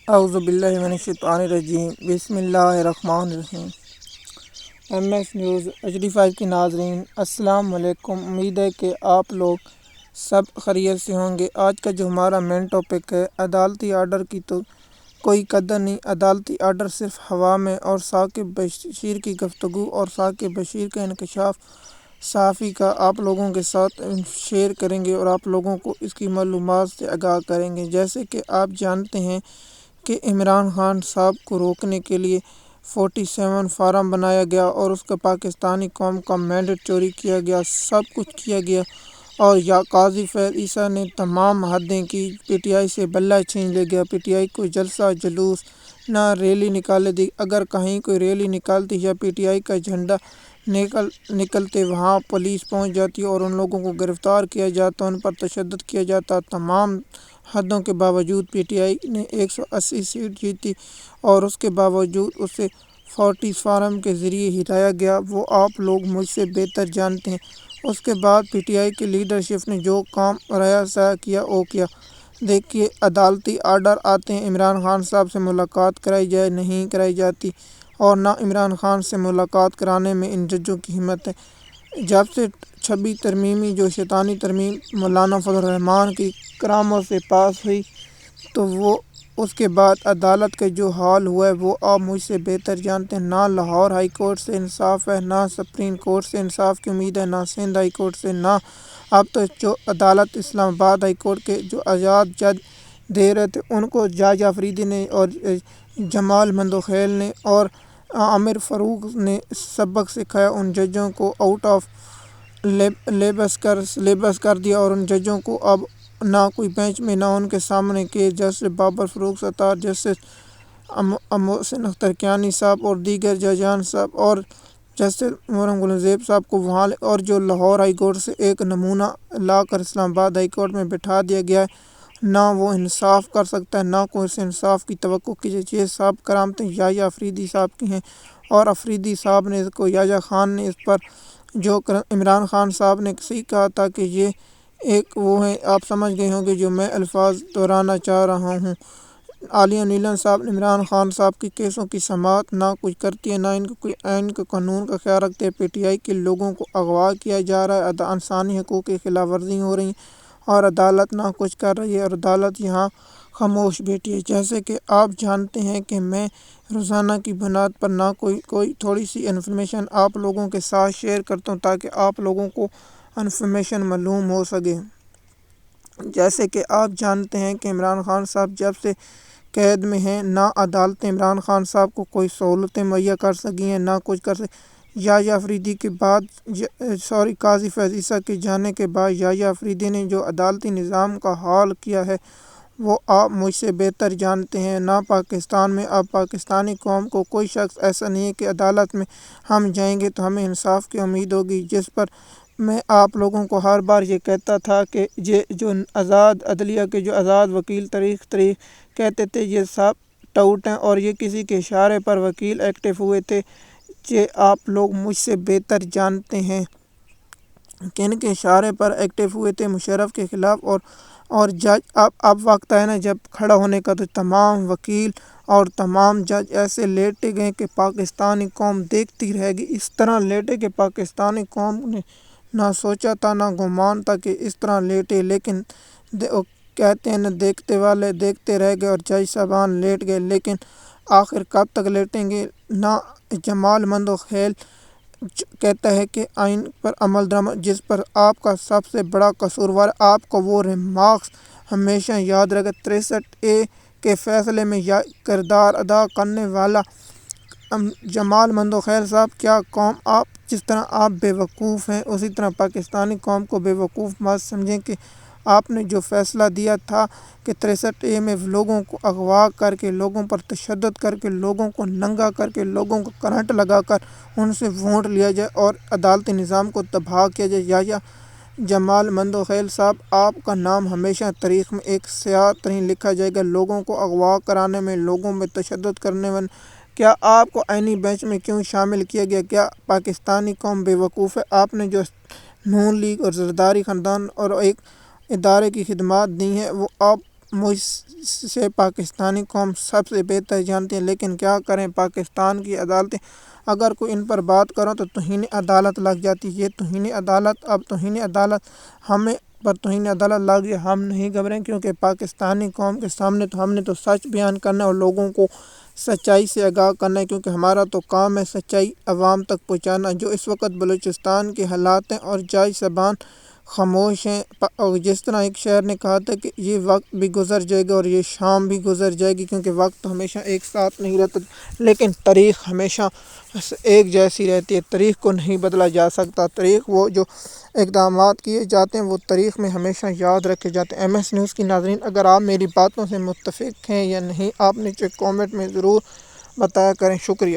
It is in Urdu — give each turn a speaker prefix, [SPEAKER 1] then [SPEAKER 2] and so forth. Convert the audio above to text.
[SPEAKER 1] اعوذ باللہ من الشیطان الرجیم بسم اللہ الرحمن الرحیم۔ ایم ایس نیوز HD5 کے ناظرین السلام علیکم۔ امید ہے کہ آپ لوگ سب خیریت سے ہوں گے۔ آج کا جو ہمارا مین ٹاپک ہے، عدالتی آرڈر کی تو کوئی قدر نہیں۔ عدالتی آرڈر صرف ہوا میں اور ثاقب بشیر کی گفتگو اور ثاقب بشیر کا انکشاف صحافی کا آپ لوگوں کے ساتھ شیئر کریں گے اور آپ لوگوں کو اس کی معلومات سے آگاہ کریں گے۔ جیسے کہ آپ جانتے ہیں کہ عمران خان صاحب کو روکنے کے لیے 47 فارم بنایا گیا اور اس کا پاکستانی قوم کا مینڈیٹ چوری کیا گیا، سب کچھ کیا گیا، اور یا قاضی فیض عیسیٰ نے تمام حدیں کی، PTI سے بلہ چھین لے گیا۔ PTI کو جلسہ جلوس نہ ریلی نکالنے دی۔ اگر کہیں کوئی ریلی نکالتی یا PTI کا جھنڈا نکلتے، وہاں پولیس پہنچ جاتی اور ان لوگوں کو گرفتار کیا جاتا، ان پر تشدد کیا جاتا۔ تمام حدوں کے باوجود PTI نے 180 سیٹ جیتی اور اس کے باوجود اسے 40 فارم کے ذریعے ہرایا گیا، وہ آپ لوگ مجھ سے بہتر جانتے ہیں۔ اس کے بعد PTI کی لیڈرشپ نے جو کام رائے کیا وہ کیا۔ دیکھیے، عدالتی آرڈر آتے ہیں، عمران خان صاحب سے ملاقات کرائی جائے، نہیں کرائی جاتی، اور نہ عمران خان سے ملاقات کرانے میں ان ججوں کی ہمت ہے۔ جب سے 26 ترمیمی جو شیطانی ترمیم مولانا فضل الرحمان کی کرامت سے پاس ہوئی، تو وہ اس کے بعد عدالت کا جو حال ہوا ہے وہ آپ مجھ سے بہتر جانتے ہیں۔ نہ لاہور ہائی کورٹ سے انصاف ہے، نہ سپریم کورٹ سے انصاف کی امید ہے، نہ سندھ ہائی کورٹ سے، نہ اب تو جو عدالت اسلام آباد ہائی کورٹ کے جو آزاد جج دے رہے تھے ان کو جاج آفریدی نے اور جمال مندوخیل نے اور عامر فاروق نے سبق سکھایا، ان ججوں کو آؤٹ آف سلیبس کر دیا، اور ان ججوں کو اب نہ کوئی بینچ میں، نہ ان کے سامنے کے جسٹس بابر فروخ ستار، جسٹس محسن اختر کیانی صاحب اور دیگر ججان صاحب اور جسٹس محرم گلزیب صاحب کو وہاں، اور جو لاہور ہائی کورٹ سے ایک نمونہ لا کر اسلام آباد ہائی کورٹ میں بٹھا دیا گیا ہے، نہ وہ انصاف کر سکتا ہے، نہ کوئی سے انصاف کی توقع کی جائے۔ یہ صاحب کرامتیں یحییٰ آفریدی صاحب کی ہیں، اور آفریدی صاحب نے اس کو، یحییٰ خان نے اس پر جو عمران خان صاحب نے صحیح کہا تھا کہ یہ ایک وہ ہے، آپ سمجھ گئے ہوں گے جو میں الفاظ دہرانا چاہ رہا ہوں۔ عالیہ نیلم صاحب عمران خان صاحب کی کیسوں کی سماعت نہ کچھ کرتی ہے، نہ ان کو کوئی آئین کے قانون کا خیال رکھتے ہیں۔ PTI کے لوگوں کو اغوا کیا جا رہا ہے، انسانی حقوق کی خلاف ورزی ہو رہی ہے اور عدالت نہ کچھ کر رہی ہے، اور عدالت یہاں خاموش بیٹھی ہے۔ جیسے کہ آپ جانتے ہیں کہ میں روزانہ کی بنیاد پر نہ کوئی تھوڑی سی انفارمیشن آپ لوگوں کے ساتھ شیئر کرتا ہوں تاکہ آپ لوگوں کو انفارمیشن معلوم ہو سکے۔ جیسے کہ آپ جانتے ہیں کہ عمران خان صاحب جب سے قید میں ہیں، نہ عدالتیں عمران خان صاحب کو کوئی سہولتیں مہیا کر سکی ہیں، نہ کچھ کر سکی۔ یحییٰ آفریدی کے بعد قاضی فیض عیسیٰ کے جانے کے بعد یحییٰ آفریدی نے جو عدالتی نظام کا حال کیا ہے وہ آپ مجھ سے بہتر جانتے ہیں۔ نہ پاکستان میں اب پاکستانی قوم کو کوئی شخص ایسا نہیں ہے کہ عدالت میں ہم جائیں گے تو ہمیں انصاف کی امید ہوگی، جس پر میں آپ لوگوں کو ہر بار یہ کہتا تھا کہ یہ جو آزاد عدلیہ کے جو آزاد وکیل طریق کہتے تھے، یہ سب ٹاؤٹ ہیں، اور یہ کسی کے اشارے پر وکیل ایکٹیو ہوئے تھے۔ یہ آپ لوگ مجھ سے بہتر جانتے ہیں کہ ان کے اشارے پر ایکٹیو ہوئے تھے مشرف کے خلاف، اور جج اب وقت ہے نا جب کھڑا ہونے کا، تو تمام وکیل اور تمام جج ایسے لیٹے گئے کہ پاکستانی قوم دیکھتی رہے گی۔ اس طرح لیٹے کہ پاکستانی قوم نے نہ سوچا تھا، نہ گمان تھا کہ اس طرح لیٹے، لیکن کہتے ہیں نہ دیکھتے والے دیکھتے رہ گئے اور جج صاحبان لیٹ گئے، لیکن آخر کب تک لیٹیں گے؟ نہ جمال مندوخیل کہتا ہے کہ آئین پر عمل درآمد، جس پر آپ کا سب سے بڑا قصوروار، آپ کو وہ ریمارکس ہمیشہ یاد رہے گا۔ 63A کے فیصلے میں کردار ادا کرنے والا جمال مندوخیل صاحب، کیا قوم آپ جس طرح آپ بے وقوف ہیں اسی طرح پاکستانی قوم کو بے وقوف مت سمجھیں کہ آپ نے جو فیصلہ دیا تھا کہ 63A میں لوگوں کو اغوا کر کے، لوگوں پر تشدد کر کے، لوگوں کو ننگا کر کے، لوگوں کو کرنٹ لگا کر ان سے ووٹ لیا جائے اور عدالتی نظام کو تباہ کیا جائے۔ یحییٰ جمال مندوخیل صاحب، آپ کا نام ہمیشہ تاریخ میں ایک سیاہ ترین لکھا جائے گا، لوگوں کو اغوا کرانے میں، لوگوں میں تشدد کرنے میں۔ کیا آپ کو آئینی بینچ میں کیوں شامل کیا گیا؟ کیا پاکستانی قوم بے وقوف ہے؟ آپ نے جو نون لیگ اور زرداری خاندان اور ایک ادارے کی خدمات دی ہیں وہ آپ مجھ سے پاکستانی قوم سب سے بہتر جانتی ہے، لیکن کیا کریں، پاکستان کی عدالتیں اگر کوئی ان پر بات کرو تو توہین عدالت لگ جاتی ہے۔ یہ توہین عدالت توہین عدالت ہمیں پر توہین عدالت لگ گئی، ہم نہیں گھبرائیں، کیونکہ پاکستانی قوم کے سامنے تو ہم نے تو سچ بیان کرنا ہے اور لوگوں کو سچائی سے آگاہ کرنا ہے، کیونکہ ہمارا تو کام ہے سچائی عوام تک پہنچانا۔ جو اس وقت بلوچستان کے حالات ہیں اور جائے زبان خاموش ہیں، اور جس طرح ایک شاعر نے کہا تھا کہ یہ وقت بھی گزر جائے گا اور یہ شام بھی گزر جائے گی، کیونکہ وقت ہمیشہ ایک ساتھ نہیں رہتا، لیکن تاریخ ہمیشہ ایک جیسی رہتی ہے۔ تاریخ کو نہیں بدلا جا سکتا، تاریخ وہ جو اقدامات کیے جاتے ہیں وہ تاریخ میں ہمیشہ یاد رکھے جاتے ہیں۔ MS نیوز کی ناظرین، اگر آپ میری باتوں سے متفق ہیں یا نہیں، آپ نیچے کومنٹ میں ضرور بتایا کریں۔ شکریہ۔